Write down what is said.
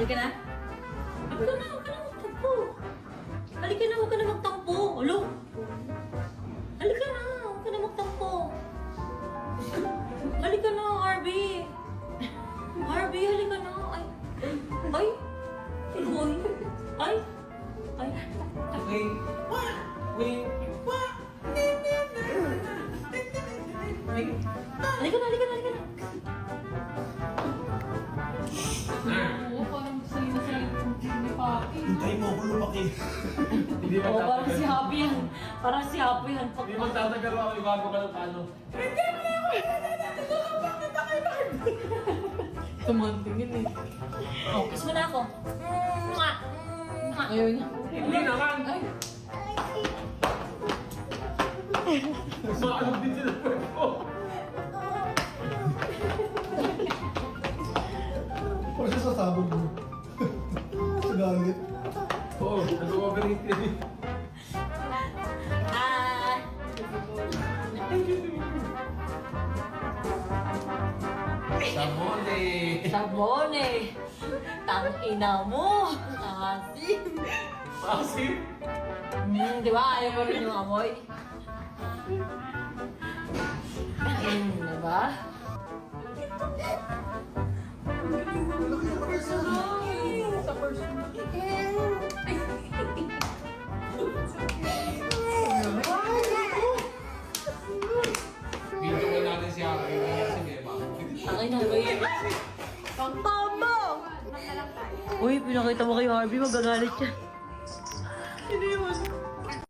Halika na. Halika na, huwag ka na magtampo. Halika na, huwag ka na magtampo. Alo? Halika na, huwag ka na magtampo. Halika na, Harvey. Harvey, halika na. Ay. Ay. Uy. Ay. Ay. Wait. Wait. Halika na, halika na, halika na. Oo, parang ni Papi. Hintay mo ako lumaki. Hindi Oh, parang si Happy yan. Parang si Happy yan. Hindi magtatagal ako, ibago ka ng paano. Tumantingin eh. Oh, kiss mo na ako. Ayaw niya. Hindi naman. Ay, Maalog din sila ko. Parang siya sasabog mo. Sa galit. Oo, nag-overheat yun. Ah. Sabone. Sabon eh. Tangina mo. Asim. Masim. Di ba? Ayaw mo rin yung amoy. Di ba? sa person. Video ko natin si Harry. Kaya si Beba. Akin na ba yun? Pang tama! Uy, pinakita mo kay Harvey, magagalit siya.